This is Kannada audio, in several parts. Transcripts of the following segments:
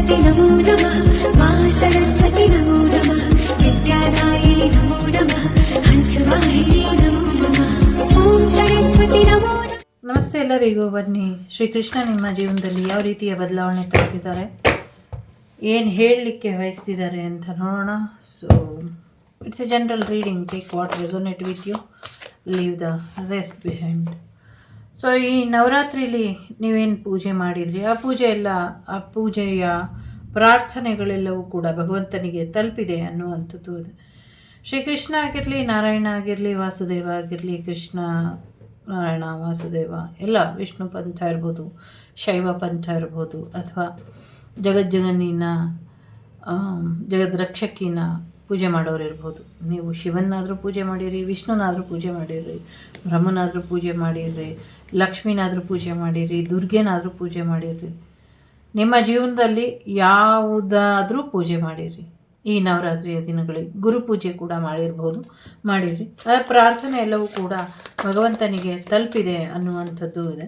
सरस्वती नमो नमः मा सरस्वती नमो नमः विद्यादायिनी नमो नमः हंसवाहिनी नमो नमः ओम सरस्वती नमो नमः. ನಮಸ್ತೆ ಎಲ್ಲರಿಗೂ. ಬನ್ನಿ, ಶ್ರೀಕೃಷ್ಣ ನಿಮ್ಮ ಜೀವನದಲ್ಲಿ ಯಾವ ರೀತಿಯ ಬದಲಾವಣೆ ತರ್ತಿದ್ದಾರೆ, ಏನು ಹೇಳಲಿಕ್ಕೆ ಬಯಸ್ತಿದ್ದಾರೆ ಅಂತ ನೋಡೋಣ. So it's a general reading. Take what resonate with you, leave the rest behind. So ಈ ನವರಾತ್ರಿಲಿ ನೀವೇನು ಪೂಜೆ ಮಾಡಿದ್ರಿ, ಆ ಪೂಜೆಯ ಪ್ರಾರ್ಥನೆಗಳೆಲ್ಲವೂ ಕೂಡ ಭಗವಂತನಿಗೆ ತಲುಪಿದೆ ಅನ್ನುವಂಥದ್ದು ಇದೆ. ಶ್ರೀಕೃಷ್ಣ ಆಗಿರಲಿ, ನಾರಾಯಣ ಆಗಿರಲಿ, ವಾಸುದೇವ ಆಗಿರಲಿ, ಕೃಷ್ಣ ನಾರಾಯಣ ವಾಸುದೇವ ಎಲ್ಲ, ವಿಷ್ಣು ಪಂಥ ಇರ್ಬೋದು, ಶೈವ ಪಂಥ ಇರ್ಬೋದು, ಅಥವಾ ಜಗಜ್ಜಗನ್ನಿನ ಜಗದ್ರಕ್ಷಕಿನ ಪೂಜೆ ಮಾಡೋರು ಇರ್ಬೋದು. ನೀವು ಶಿವನಾದರೂ ಪೂಜೆ ಮಾಡಿರಿ, ವಿಷ್ಣುನಾದರೂ ಪೂಜೆ ಮಾಡಿರಿ, ಬ್ರಹ್ಮನಾದರೂ ಪೂಜೆ ಮಾಡಿರಿ, ಲಕ್ಷ್ಮೀನಾದರೂ ಪೂಜೆ ಮಾಡಿರಿ, ದುರ್ಗೆನಾದರೂ ಪೂಜೆ ಮಾಡಿರಿ, ನಿಮ್ಮ ಜೀವನದಲ್ಲಿ ಯಾವುದಾದರೂ ಪೂಜೆ ಮಾಡಿರಿ. ಈ ನವರಾತ್ರಿಯ ದಿನಗಳಿಗೆ ಗುರುಪೂಜೆ ಕೂಡ ಮಾಡಿರಿ. ಆ ಪ್ರಾರ್ಥನೆ ಎಲ್ಲವೂ ಕೂಡ ಭಗವಂತನಿಗೆ ತಲುಪಿದೆ ಅನ್ನುವಂಥದ್ದು ಇದೆ.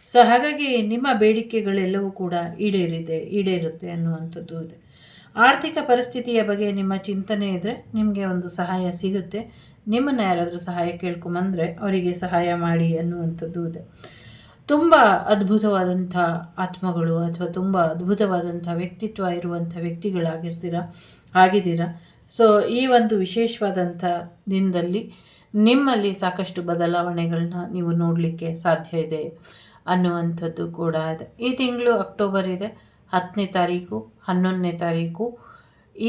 ಸೊ ಹಾಗಾಗಿ ನಿಮ್ಮ ಬೇಡಿಕೆಗಳೆಲ್ಲವೂ ಕೂಡ ಈಡೇರುತ್ತೆ ಅನ್ನುವಂಥದ್ದು ಇದೆ. ಆರ್ಥಿಕ ಪರಿಸ್ಥಿತಿಯ ಬಗ್ಗೆ ನಿಮ್ಮ ಚಿಂತನೆ ಇದ್ದರೆ ನಿಮಗೆ ಒಂದು ಸಹಾಯ ಸಿಗುತ್ತೆ. ನಿಮ್ಮನ್ನು ಯಾರಾದರೂ ಸಹಾಯ ಕೇಳ್ಕೊಂಬಂದರೆ ಅವರಿಗೆ ಸಹಾಯ ಮಾಡಿ ಅನ್ನುವಂಥದ್ದು ಇದೆ. ತುಂಬ ಅದ್ಭುತವಾದಂಥ ಆತ್ಮಗಳು ಅಥವಾ ತುಂಬ ಅದ್ಭುತವಾದಂಥ ವ್ಯಕ್ತಿತ್ವ ಇರುವಂಥ ಆಗಿದ್ದೀರಾ. ಸೊ ಈ ಒಂದು ವಿಶೇಷವಾದಂಥ ದಿನದಲ್ಲಿ ನಿಮ್ಮಲ್ಲಿ ಸಾಕಷ್ಟು ಬದಲಾವಣೆಗಳನ್ನ ನೀವು ನೋಡಲಿಕ್ಕೆ ಸಾಧ್ಯ ಇದೆ ಅನ್ನುವಂಥದ್ದು ಕೂಡ ಇದೆ. ಈ ತಿಂಗಳು ಅಕ್ಟೋಬರ್ ಇದೆ, 10ನೇ ತಾರೀಕು 11ನೇ ತಾರೀಕು.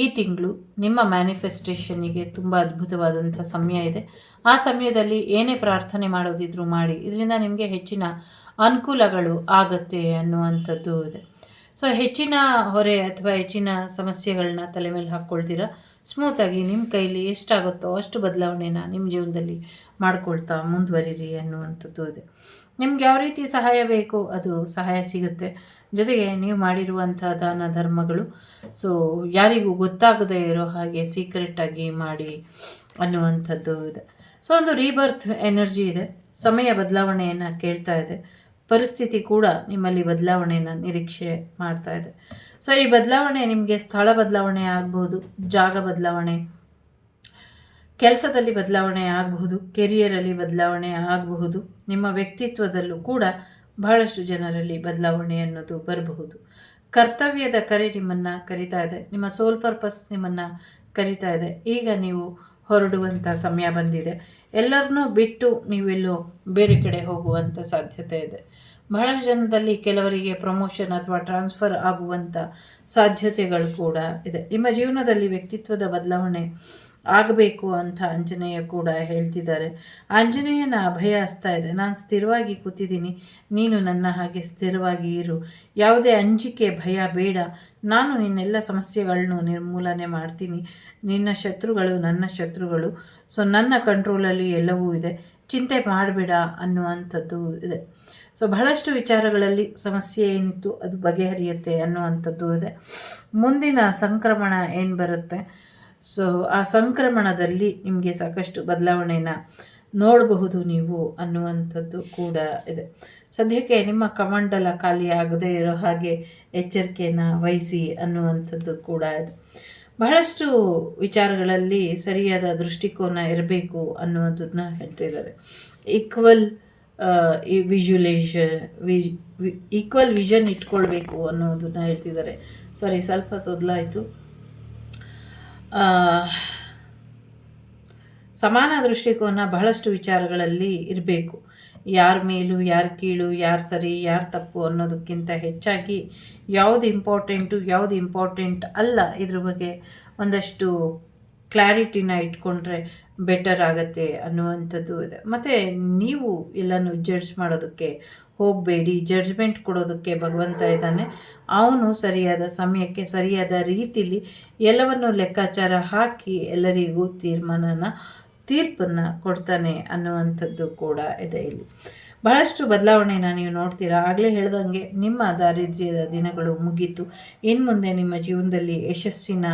ಈ ತಿಂಗಳು ನಿಮ್ಮ ಮ್ಯಾನಿಫೆಸ್ಟೇಷನ್ನಿಗೆ ತುಂಬ ಅದ್ಭುತವಾದಂಥ ಸಮಯ ಇದೆ. ಆ ಸಮಯದಲ್ಲಿ ಏನೇ ಪ್ರಾರ್ಥನೆ ಮಾಡೋದಿದ್ರೂ ಮಾಡಿ, ಇದರಿಂದ ನಿಮಗೆ ಹೆಚ್ಚಿನ ಅನುಕೂಲಗಳು ಆಗುತ್ತೆ ಅನ್ನುವಂಥದ್ದು ಇದೆ. ಸೊ ಹೆಚ್ಚಿನ ಹೊರೆ ಅಥವಾ ಹೆಚ್ಚಿನ ಸಮಸ್ಯೆಗಳನ್ನ ತಲೆ ಮೇಲೆ ಹಾಕ್ಕೊಳ್ತೀರಾ. ಸ್ಮೂತಾಗಿ ನಿಮ್ಮ ಕೈಲಿ ಎಷ್ಟಾಗುತ್ತೋ ಅಷ್ಟು ಬದಲಾವಣೆನ ನಿಮ್ಮ ಜೀವನದಲ್ಲಿ ಮಾಡ್ಕೊಳ್ತಾ ಮುಂದುವರಿರಿ ಅನ್ನುವಂಥದ್ದು ಇದೆ. ನಿಮ್ಗೆ ಯಾವ ರೀತಿ ಸಹಾಯ ಬೇಕೋ ಅದು ಸಹಾಯ ಸಿಗುತ್ತೆ. ಜೊತೆಗೆ ನೀವು ಮಾಡಿರುವಂಥ ದಾನ ಧರ್ಮಗಳು ಸೊ ಯಾರಿಗೂ ಗೊತ್ತಾಗದೇ ಇರೋ ಹಾಗೆ ಸೀಕ್ರೆಟಾಗಿ ಮಾಡಿ ಅನ್ನುವಂಥದ್ದು ಇದೆ. ಸೊ ಒಂದು ರೀಬರ್ತ್ ಎನರ್ಜಿ ಇದೆ. ಸಮಯ ಬದಲಾವಣೆಯನ್ನು ಕೇಳ್ತಾ ಇದೆ. ಪರಿಸ್ಥಿತಿ ಕೂಡ ನಿಮ್ಮಲ್ಲಿ ಬದಲಾವಣೆಯನ್ನು ನಿರೀಕ್ಷೆ ಮಾಡ್ತಾ ಇದೆ. ಸೊ ಈ ಬದಲಾವಣೆ ನಿಮಗೆ ಸ್ಥಳ ಬದಲಾವಣೆ ಆಗಬಹುದು, ಜಾಗ ಬದಲಾವಣೆ, ಕೆಲಸದಲ್ಲಿ ಬದಲಾವಣೆ ಆಗಬಹುದು, ಕೆರಿಯರಲ್ಲಿ ಬದಲಾವಣೆ ಆಗಬಹುದು, ನಿಮ್ಮ ವ್ಯಕ್ತಿತ್ವದಲ್ಲೂ ಕೂಡ ಬಹಳಷ್ಟು ಜನರಲ್ಲಿ ಬದಲಾವಣೆ ಅನ್ನೋದು ಬರಬಹುದು. ಕರ್ತವ್ಯದ ಕರೆ ನಿಮ್ಮನ್ನು ಕರಿತಾ ಇದೆ. ನಿಮ್ಮ ಸೋಲ್ ಪರ್ಪಸ್ ನಿಮ್ಮನ್ನು ಕರಿತಾ ಇದೆ. ಈಗ ನೀವು ಹೊರಡುವಂಥ ಸಮಯ ಬಂದಿದೆ. ಎಲ್ಲರನ್ನೂ ಬಿಟ್ಟು ನೀವೆಲ್ಲೋ ಬೇರೆ ಕಡೆ ಹೋಗುವಂಥ ಸಾಧ್ಯತೆ ಇದೆ. ಬಹಳಷ್ಟು ಜನದಲ್ಲಿ ಕೆಲವರಿಗೆ ಪ್ರಮೋಷನ್ ಅಥವಾ ಟ್ರಾನ್ಸ್ಫರ್ ಆಗುವಂಥ ಸಾಧ್ಯತೆಗಳು ಕೂಡ ಇದೆ. ನಿಮ್ಮ ಜೀವನದಲ್ಲಿ ವ್ಯಕ್ತಿತ್ವದ ಬದಲಾವಣೆ ಆಗಬೇಕು ಅಂತ ಆಂಜನೇಯ ಕೂಡ ಹೇಳ್ತಿದ್ದಾರೆ. ಆಂಜನೇಯನ ಅಭಯ ಹಸ್ತಾ ಇದೆ. ನಾನು ಸ್ಥಿರವಾಗಿ ಕೂತಿದ್ದೀನಿ, ನೀನು ನನ್ನ ಹಾಗೆ ಸ್ಥಿರವಾಗಿ ಇರು. ಯಾವುದೇ ಅಂಜಿಕೆ ಭಯ ಬೇಡ. ನಾನು ನಿನ್ನೆಲ್ಲ ಸಮಸ್ಯೆಗಳನ್ನು ನಿರ್ಮೂಲನೆ ಮಾಡ್ತೀನಿ. ನಿನ್ನ ಶತ್ರುಗಳು ನನ್ನ ಶತ್ರುಗಳು. ಸೊ ನನ್ನ ಕಂಟ್ರೋಲಲ್ಲಿ ಎಲ್ಲವೂ ಇದೆ, ಚಿಂತೆ ಮಾಡಬೇಡ ಅನ್ನುವಂಥದ್ದು ಇದೆ. ಸೊ ಬಹಳಷ್ಟು ವಿಚಾರಗಳಲ್ಲಿ ಸಮಸ್ಯೆ ಏನಿತ್ತು ಅದು ಬಗೆಹರಿಯುತ್ತೆ ಅನ್ನುವಂಥದ್ದು ಇದೆ. ಮುಂದಿನ ಸಂಕ್ರಮಣ ಏನು ಬರುತ್ತೆ, ಸೊ ಆ ಸಂಕ್ರಮಣದಲ್ಲಿ ನಿಮಗೆ ಸಾಕಷ್ಟು ಬದಲಾವಣೆನ ನೋಡಬಹುದು ನೀವು ಅನ್ನುವಂಥದ್ದು ಕೂಡ ಇದೆ. ಸದ್ಯಕ್ಕೆ ನಿಮ್ಮ ಕಮಂಡಲ ಖಾಲಿ ಆಗದೇ ಇರೋ ಹಾಗೆ ಎಚ್ಚರಿಕೆಯನ್ನು ವಹಿಸಿ ಅನ್ನುವಂಥದ್ದು ಕೂಡ ಇದೆ. ಬಹಳಷ್ಟು ವಿಚಾರಗಳಲ್ಲಿ ಸರಿಯಾದ ದೃಷ್ಟಿಕೋನ ಇರಬೇಕು ಅನ್ನುವಂಥದ್ದನ್ನ ಹೇಳ್ತಿದ್ದಾರೆ. ಈಕ್ವಲ್ ವಿಷನ್ ಇಟ್ಕೊಳ್ಬೇಕು ಅನ್ನೋದನ್ನ ಹೇಳ್ತಿದ್ದಾರೆ. ಸ್ವಲ್ಪ ತೊದಲಾಯಿತು. ಸಮಾನ ದೃಷ್ಟಿಕೋನ ಬಹಳಷ್ಟು ವಿಚಾರಗಳಲ್ಲಿ ಇರಬೇಕು. ಯಾರ ಮೇಲೂ ಯಾರು ಕೀಳು, ಯಾರು ಸರಿ, ಯಾರು ತಪ್ಪು ಅನ್ನೋದಕ್ಕಿಂತ ಹೆಚ್ಚಾಗಿ ಯಾವುದು ಇಂಪಾರ್ಟೆಂಟ್ ಅಲ್ಲ, ಇದ್ರ ಬಗ್ಗೆ ಒಂದಷ್ಟು ಕ್ಲಾರಿಟಿನ ಇಟ್ಕೊಂಡ್ರೆ ಬೆಟರ್ ಆಗುತ್ತೆ ಅನ್ನುವಂಥದ್ದು ಇದೆ. ಮತ್ತು ನೀವು ಎಲ್ಲನೂ ಜಡ್ಜ್ ಮಾಡೋದಕ್ಕೆ ಹೋಗಬೇಡಿ. ಜಡ್ಜ್ಮೆಂಟ್ ಕೊಡೋದಕ್ಕೆ ಭಗವಂತ ಇದ್ದಾನೆ. ಅವನು ಸರಿಯಾದ ಸಮಯಕ್ಕೆ ಸರಿಯಾದ ರೀತಿಲಿ ಎಲ್ಲವನ್ನು ಲೆಕ್ಕಾಚಾರ ಹಾಕಿ ಎಲ್ಲರಿಗೂ ತೀರ್ಪನ್ನು ಕೊಡ್ತಾನೆ ಅನ್ನುವಂಥದ್ದು ಕೂಡ ಇದೆ ಇಲ್ಲಿ. ಬಹಳಷ್ಟು ಬದಲಾವಣೆನ ನೀವು ನೋಡ್ತೀರಾ. ಆಗಲೇ ಹೇಳ್ದಂಗೆ ನಿಮ್ಮ ದಾರಿದ್ರ್ಯದ ದಿನಗಳು ಮುಗೀತು. ಇನ್ನು ಮುಂದೆ ನಿಮ್ಮ ಜೀವನದಲ್ಲಿ ಯಶಸ್ಸಿನ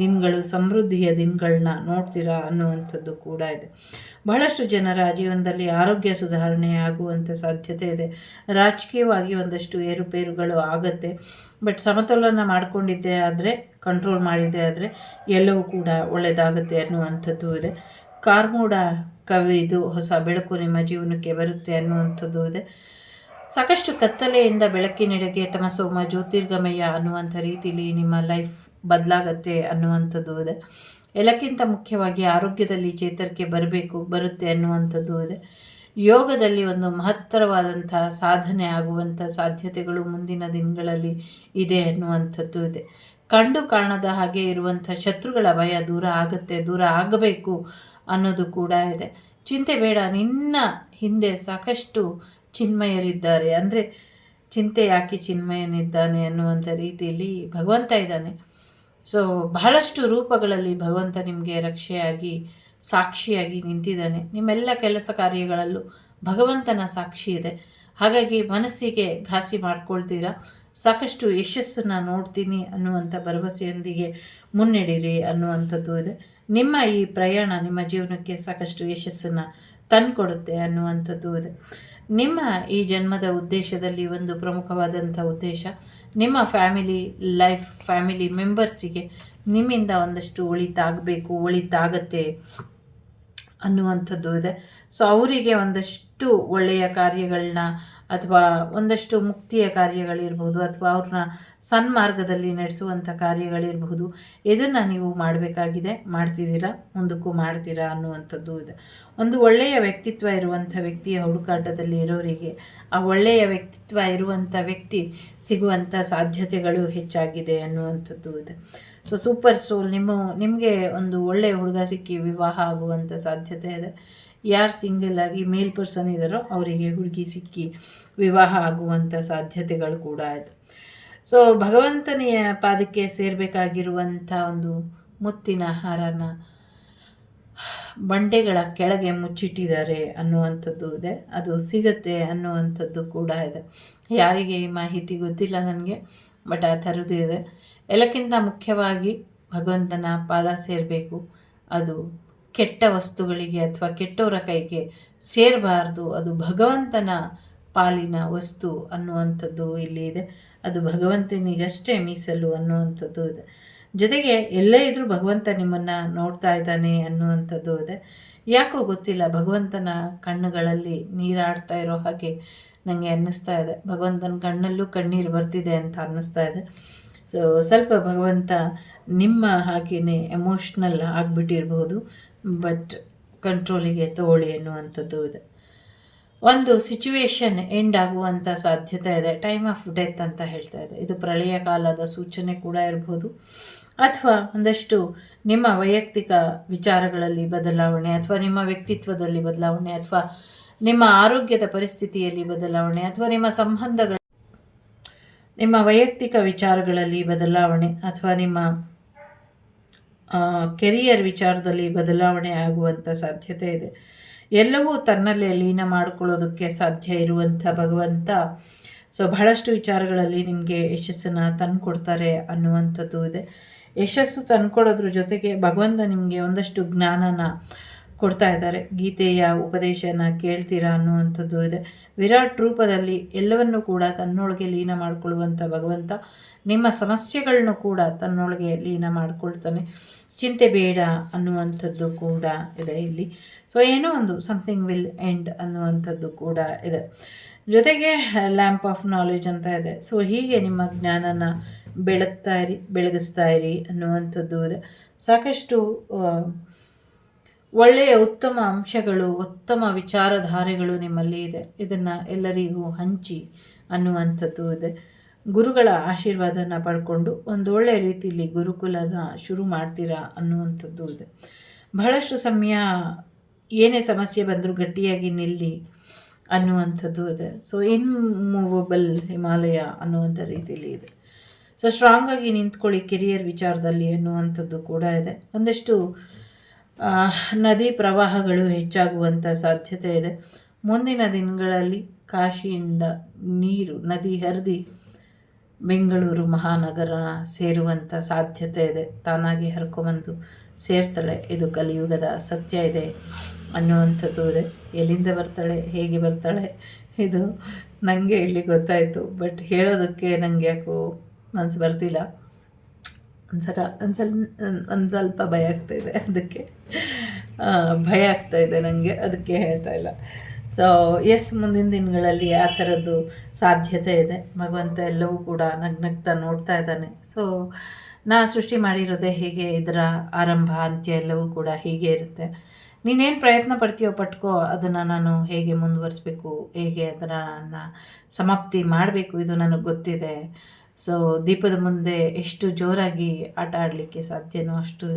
ದಿನಗಳು, ಸಮೃದ್ಧಿಯ ದಿನಗಳನ್ನ ನೋಡ್ತೀರಾ ಅನ್ನುವಂಥದ್ದು ಕೂಡ ಇದೆ. ಬಹಳಷ್ಟು ಜನರ ಜೀವನದಲ್ಲಿ ಆರೋಗ್ಯ ಸುಧಾರಣೆ ಆಗುವಂಥ ಸಾಧ್ಯತೆ ಇದೆ. ರಾಜಕೀಯವಾಗಿ ಒಂದಷ್ಟು ಏರುಪೇರುಗಳು ಆಗುತ್ತೆ, ಬಟ್ ಸಮತೋಲನ ಮಾಡಿಕೊಂಡಿದ್ದೆ ಆದರೆ, ಕಂಟ್ರೋಲ್ ಮಾಡಿದೆ ಆದರೆ ಎಲ್ಲವೂ ಕೂಡ ಒಳ್ಳೆಯದಾಗುತ್ತೆ ಅನ್ನುವಂಥದ್ದು ಇದೆ. ಕಾರ್ಮೋಡ ಕವಿದು ಹೊಸ ಬೆಳಕು ನಿಮ್ಮ ಜೀವನಕ್ಕೆ ಬರುತ್ತೆ ಅನ್ನುವಂಥದ್ದು ಇದೆ. ಸಾಕಷ್ಟು ಕತ್ತಲೆಯಿಂದ ಬೆಳಕಿನೆಡೆಗೆ ತಮಸೋಮ ಜ್ಯೋತಿರ್ಗಮಯ ಅನ್ನುವಂಥ ರೀತಿಯಲ್ಲಿ ನಿಮ್ಮ ಲೈಫ್ ಬದಲಾಗತ್ತೆ ಅನ್ನುವಂಥದ್ದು ಇದೆ. ಎಲ್ಲಕ್ಕಿಂತ ಮುಖ್ಯವಾಗಿ ಆರೋಗ್ಯದಲ್ಲಿ ಚೇತರಿಕೆ ಬರುತ್ತೆ ಅನ್ನುವಂಥದ್ದು ಇದೆ. ಯೋಗದಲ್ಲಿ ಒಂದು ಮಹತ್ತರವಾದಂಥ ಸಾಧನೆ ಆಗುವಂಥ ಸಾಧ್ಯತೆಗಳು ಮುಂದಿನ ದಿನಗಳಲ್ಲಿ ಇದೆ ಅನ್ನುವಂಥದ್ದು ಇದೆ. ಕಂಡು ಕಾಣದ ಹಾಗೆ ಇರುವಂಥ ಶತ್ರುಗಳ ಭಯ ದೂರ ಆಗಬೇಕು ಅನ್ನೋದು ಕೂಡ ಇದೆ. ಚಿಂತೆ ಬೇಡ, ನಿನ್ನ ಹಿಂದೆ ಸಾಕಷ್ಟು ಚಿನ್ಮಯರಿದ್ದಾರೆ. ಅಂದರೆ ಚಿಂತೆ ಯಾಕೆ ಚಿನ್ಮಯನಿದ್ದಾನೆ ಅನ್ನುವಂಥ ರೀತಿಯಲ್ಲಿ ಭಗವಂತ ಇದ್ದಾನೆ. ಸೊ ಬಹಳಷ್ಟು ರೂಪಗಳಲ್ಲಿ ಭಗವಂತ ನಿಮಗೆ ರಕ್ಷೆಯಾಗಿ ಸಾಕ್ಷಿಯಾಗಿ ನಿಂತಿದ್ದಾನೆ. ನಿಮ್ಮೆಲ್ಲ ಕೆಲಸ ಕಾರ್ಯಗಳಲ್ಲೂ ಭಗವಂತನ ಸಾಕ್ಷಿ ಇದೆ. ಹಾಗಾಗಿ ಮನಸ್ಸಿಗೆ ಘಾಸಿ ಮಾಡ್ಕೊಳ್ತೀರಾ. ಸಾಕಷ್ಟು ಯಶಸ್ಸನ್ನು ನೋಡ್ತೀನಿ ಅನ್ನುವಂಥ ಭರವಸೆಯೊಂದಿಗೆ ಮುನ್ನಡೆಯಿರಿ ಅನ್ನುವಂಥದ್ದು ಇದೆ. ನಿಮ್ಮ ಈ ಪ್ರಯಾಣ ನಿಮ್ಮ ಜೀವನಕ್ಕೆ ಸಾಕಷ್ಟು ಯಶಸ್ಸನ್ನು ತಂದುಕೊಡುತ್ತೆ ಅನ್ನುವಂಥದ್ದು ಇದೆ. ನಿಮ್ಮ ಈ ಜನ್ಮದ ಉದ್ದೇಶದಲ್ಲಿ ಒಂದು ಪ್ರಮುಖವಾದಂಥ ಉದ್ದೇಶ ನಿಮ್ಮ ಫ್ಯಾಮಿಲಿ ಮೆಂಬರ್ಸಿಗೆ ನಿಮ್ಮಿಂದ ಒಂದಷ್ಟು ಒಳಿತಾಗತ್ತೆ ಅನ್ನುವಂಥದ್ದು ಇದೆ. ಸೊ ಅವರಿಗೆ ಒಂದಷ್ಟು ಒಳ್ಳೆಯ ಕಾರ್ಯಗಳನ್ನ ಅಥವಾ ಒಂದಷ್ಟು ಮುಕ್ತಿಯ ಕಾರ್ಯಗಳಿರ್ಬೋದು, ಅಥವಾ ಅವ್ರನ್ನ ಸನ್ಮಾರ್ಗದಲ್ಲಿ ನಡೆಸುವಂಥ ಕಾರ್ಯಗಳಿರಬಹುದು. ಇದನ್ನು ನೀವು ಮಾಡಬೇಕಾಗಿದೆ, ಮಾಡ್ತಿದ್ದೀರಾ, ಮುಂದಕ್ಕೂ ಮಾಡ್ತೀರಾ ಅನ್ನುವಂಥದ್ದು ಇದೆ. ಒಂದು ಒಳ್ಳೆಯ ವ್ಯಕ್ತಿತ್ವ ಇರುವಂಥ ವ್ಯಕ್ತಿಯ ಹುಡುಕಾಟದಲ್ಲಿ ಇರೋರಿಗೆ ಆ ಒಳ್ಳೆಯ ವ್ಯಕ್ತಿತ್ವ ಇರುವಂಥ ವ್ಯಕ್ತಿ ಸಿಗುವಂಥ ಸಾಧ್ಯತೆಗಳು ಹೆಚ್ಚಾಗಿದೆ ಅನ್ನುವಂಥದ್ದು ಇದೆ. ಸೊ ಸೂಪರ್ ಸೋಲ್ ನಿಮಗೆ ಒಂದು ಒಳ್ಳೆಯ ಹುಡುಗ ಸಿಕ್ಕಿ ವಿವಾಹ ಆಗುವಂಥ ಸಾಧ್ಯತೆ ಇದೆ. ಯಾರು ಸಿಂಗಲ್ ಆಗಿ ಮೇಲ್ ಪರ್ಸನ್ ಇದ್ದಾರೋ ಅವರಿಗೆ ಹುಡುಗಿ ಸಿಕ್ಕಿ ವಿವಾಹ ಆಗುವಂಥ ಸಾಧ್ಯತೆಗಳು ಕೂಡ ಇದೆ. ಸೊ ಭಗವಂತನಿಯ ಪಾದಕ್ಕೆ ಸೇರಬೇಕಾಗಿರುವಂಥ ಒಂದು ಮುತ್ತಿನ ಹಾರನ ಬಂಡೆಗಳ ಕೆಳಗೆ ಮುಚ್ಚಿಟ್ಟಿದ್ದಾರೆ ಅನ್ನುವಂಥದ್ದು ಇದೆ. ಅದು ಸಿಗತ್ತೆ ಅನ್ನುವಂಥದ್ದು ಕೂಡ ಇದೆ. ಯಾರಿಗೆ ಈ ಮಾಹಿತಿ ಗೊತ್ತಿಲ್ಲ ನನಗೆ, ಬಟ್ ಆ ಥರದ್ದು ಇದೆ. ಎಲ್ಲಕ್ಕಿಂತ ಮುಖ್ಯವಾಗಿ ಭಗವಂತನ ಪಾದ ಸೇರಬೇಕು. ಅದು ಕೆಟ್ಟ ವಸ್ತುಗಳಿಗೆ ಅಥವಾ ಕೆಟ್ಟವರ ಕೈಗೆ ಸೇರಬಾರ್ದು. ಅದು ಭಗವಂತನ ಪಾಲಿನ ವಸ್ತು ಅನ್ನುವಂಥದ್ದು ಇಲ್ಲಿ ಇದೆ. ಅದು ಭಗವಂತನಿಗಷ್ಟೇ ಮೀಸಲು ಅನ್ನುವಂಥದ್ದು ಇದೆ. ಜೊತೆಗೆ ಎಲ್ಲೇ ಇದ್ರೂ ಭಗವಂತ ನಿಮ್ಮನ್ನು ನೋಡ್ತಾ ಇದ್ದಾನೆ ಅನ್ನುವಂಥದ್ದು ಇದೆ. ಯಾಕೋ ಗೊತ್ತಿಲ್ಲ, ಭಗವಂತನ ಕಣ್ಣುಗಳಲ್ಲಿ ನೀರಾಡ್ತಾ ಇರೋ ಹಾಗೆ ನನಗೆ ಅನ್ನಿಸ್ತಾ ಇದೆ. ಭಗವಂತನ ಕಣ್ಣಲ್ಲೂ ಕಣ್ಣೀರು ಬರ್ತಿದೆ ಅಂತ ಅನ್ನಿಸ್ತಾ ಇದೆ. ಸೊ ಸ್ವಲ್ಪ ಭಗವಂತ ನಿಮ್ಮ ಹಾಗೆಯೇ ಎಮೋಷ್ನಲ್ ಆಗಿಬಿಟ್ಟಿರ್ಬೋದು, ಬಟ್ ಕಂಟ್ರೋಲಿಗೆ ತಗೊಳ್ಳಿ ಅನ್ನುವಂಥದ್ದು ಇದೆ. ಒಂದು ಸಿಚುವೇಶನ್ ಎಂಡ್ ಆಗುವಂಥ ಸಾಧ್ಯತೆ ಇದೆ. ಟೈಮ್ ಆಫ್ ಡೆತ್ ಅಂತ ಹೇಳ್ತಾ ಇದೆ. ಇದು ಪ್ರಳಯ ಕಾಲದ ಸೂಚನೆ ಕೂಡ ಇರ್ಬೋದು, ಅಥವಾ ಒಂದಷ್ಟು ನಿಮ್ಮ ವೈಯಕ್ತಿಕ ವಿಚಾರಗಳಲ್ಲಿ ಬದಲಾವಣೆ, ಅಥವಾ ನಿಮ್ಮ ವ್ಯಕ್ತಿತ್ವದಲ್ಲಿ ಬದಲಾವಣೆ, ಅಥವಾ ನಿಮ್ಮ ಆರೋಗ್ಯದ ಪರಿಸ್ಥಿತಿಯಲ್ಲಿ ಬದಲಾವಣೆ, ಅಥವಾ ನಿಮ್ಮ ವೈಯಕ್ತಿಕ ವಿಚಾರಗಳಲ್ಲಿ ಬದಲಾವಣೆ, ಅಥವಾ ನಿಮ್ಮ ಕೆರಿಯರ್ ವಿಚಾರದಲ್ಲಿ ಬದಲಾವಣೆ ಆಗುವಂಥ ಸಾಧ್ಯತೆ ಇದೆ. ಎಲ್ಲವೂ ತನ್ನಲ್ಲೇ ಲೀನ ಮಾಡಿಕೊಳ್ಳೋದಕ್ಕೆ ಸಾಧ್ಯ ಇರುವಂಥ ಭಗವಂತ ಸೊ ಬಹಳಷ್ಟು ವಿಚಾರಗಳಲ್ಲಿ ನಿಮಗೆ ಯಶಸ್ಸನ್ನು ತಂದುಕೊಡ್ತಾರೆ ಅನ್ನುವಂಥದ್ದು ಇದೆ. ಯಶಸ್ಸು ತಂದುಕೊಡೋದ್ರ ಜೊತೆಗೆ ಭಗವಂತ ನಿಮಗೆ ಒಂದಷ್ಟು ಜ್ಞಾನನ ಕೊಡ್ತಾ ಇದ್ದಾರೆ. ಗೀತೆಯ ಉಪದೇಶನ ಕೇಳ್ತೀರಾ ಅನ್ನುವಂಥದ್ದು ಇದೆ. ವಿರಾಟ್ ರೂಪದಲ್ಲಿ ಎಲ್ಲವನ್ನೂ ಕೂಡ ತನ್ನೊಳಗೆ ಲೀನ ಮಾಡಿಕೊಳ್ಳುವಂಥ ಭಗವಂತ ನಿಮ್ಮ ಸಮಸ್ಯೆಗಳನ್ನು ಕೂಡ ತನ್ನೊಳಗೆ ಲೀನ ಮಾಡಿಕೊಳ್ತಾನೆ. ಚಿಂತೆ ಬೇಡ ಅನ್ನುವಂಥದ್ದು ಕೂಡ ಇದೆ ಇಲ್ಲಿ. ಸೊ ಏನೋ ಒಂದು ಸಮಥಿಂಗ್ ವಿಲ್ ಎಂಡ್ ಅನ್ನುವಂಥದ್ದು ಕೂಡ ಇದೆ. ಜೊತೆಗೆ ಲ್ಯಾಂಪ್ ಆಫ್ ನಾಲೆಜ್ ಅಂತ ಇದೆ. ಸೊ ಹೀಗೆ ನಿಮ್ಮ ಜ್ಞಾನನ ಬೆಳಗಿಸ್ತಾ ಇರಿ ಅನ್ನುವಂಥದ್ದು ಇದೆ. ಸಾಕಷ್ಟು ಒಳ್ಳೆಯ ಉತ್ತಮ ಅಂಶಗಳು, ಉತ್ತಮ ವಿಚಾರಧಾರೆಗಳು ನಿಮ್ಮಲ್ಲಿ ಇದೆ. ಇದನ್ನು ಎಲ್ಲರಿಗೂ ಹಂಚಿ ಅನ್ನುವಂಥದ್ದು ಇದೆ. ಗುರುಗಳ ಆಶೀರ್ವಾದನ ಪಡ್ಕೊಂಡು ಒಂದು ಒಳ್ಳೆಯ ರೀತಿಯಲ್ಲಿ ಗುರುಕುಲನ ಶುರು ಮಾಡ್ತೀರಾ ಅನ್ನುವಂಥದ್ದು ಇದೆ. ಬಹಳಷ್ಟು ಸಮಯ ಏನೇ ಸಮಸ್ಯೆ ಬಂದರೂ ಗಟ್ಟಿಯಾಗಿ ನಿಲ್ಲಿ ಅನ್ನುವಂಥದ್ದು ಇದೆ. ಸೊ ಇನ್ಮೂವಬಲ್ ಹಿಮಾಲಯ ಅನ್ನುವಂಥ ರೀತಿಯಲ್ಲಿ ಇದೆ. ಸೊ ಸ್ಟ್ರಾಂಗಾಗಿ ನಿಂತ್ಕೊಳ್ಳಿ ಕೆರಿಯರ್ ವಿಚಾರದಲ್ಲಿ ಅನ್ನುವಂಥದ್ದು ಕೂಡ ಇದೆ. ಒಂದಷ್ಟು ನದಿ ಪ್ರವಾಹಗಳು ಹೆಚ್ಚಾಗುವಂಥ ಸಾಧ್ಯತೆ ಇದೆ. ಮುಂದಿನ ದಿನಗಳಲ್ಲಿ ಕಾಶಿಯಿಂದ ನದಿ ಹರಿದು ಬೆಂಗಳೂರು ಮಹಾನಗರ ಸೇರುವಂಥ ಸಾಧ್ಯತೆ ಇದೆ. ತಾನಾಗಿ ಹರ್ಕೊಂಬಂದು ಸೇರ್ತಾಳೆ. ಇದು ಕಲಿಯುಗದ ಸತ್ಯ ಇದೆ ಅನ್ನುವಂಥದ್ದು ಇದೆ. ಎಲ್ಲಿಂದ ಬರ್ತಾಳೆ, ಹೇಗೆ ಬರ್ತಾಳೆ, ಇದು ನನಗೆ ಇಲ್ಲಿ ಗೊತ್ತಾಯಿತು. ಬಟ್ ಹೇಳೋದಕ್ಕೆ ನನಗೆ ಯಾಕೋ ಮನಸ್ಸು ಬರ್ತಿಲ್ಲ. ಒಂದು ಸ್ವಲ್ಪ ಭಯ ಆಗ್ತಾಯಿದೆ. ಅದಕ್ಕೆ ಭಯ ಆಗ್ತಾಯಿದೆ ನನಗೆ, ಅದಕ್ಕೆ ಹೇಳ್ತಾ ಇಲ್ಲ. ಸೊ ಎಸ್, ಮುಂದಿನ ದಿನಗಳಲ್ಲಿ ಆ ಥರದ್ದು ಸಾಧ್ಯತೆ ಇದೆ. ಭಗವಂತ ಎಲ್ಲವೂ ಕೂಡ ನಗ್ನಗ್ತಾ ನೋಡ್ತಾ ಇದ್ದಾನೆ. ಸೊ ನಾ ಸೃಷ್ಟಿ ಮಾಡಿರೋದೇ ಹೀಗೆ, ಇದರ ಆರಂಭ ಅಂತ್ಯ ಎಲ್ಲವೂ ಕೂಡ ಹೀಗೆ ಇರುತ್ತೆ. ನೀನೇನು ಪ್ರಯತ್ನ ಪಡ್ತೀಯೋ ಪಟ್ಕೋ, ಅದನ್ನು ನಾನು ಹೇಗೆ ಮುಂದುವರಿಸ್ಬೇಕು, ಹೇಗೆ ಅದನ್ನು ಸಮಾಪ್ತಿ ಮಾಡಬೇಕು, ಇದು ನನಗೆ ಗೊತ್ತಿದೆ. ಸೊ ದೀಪದ ಮುಂದೆ ಎಷ್ಟು ಜೋರಾಗಿ ಆಟ ಆಡಲಿಕ್ಕೆ ಸಾಧ್ಯನೋ ಅಷ್ಟು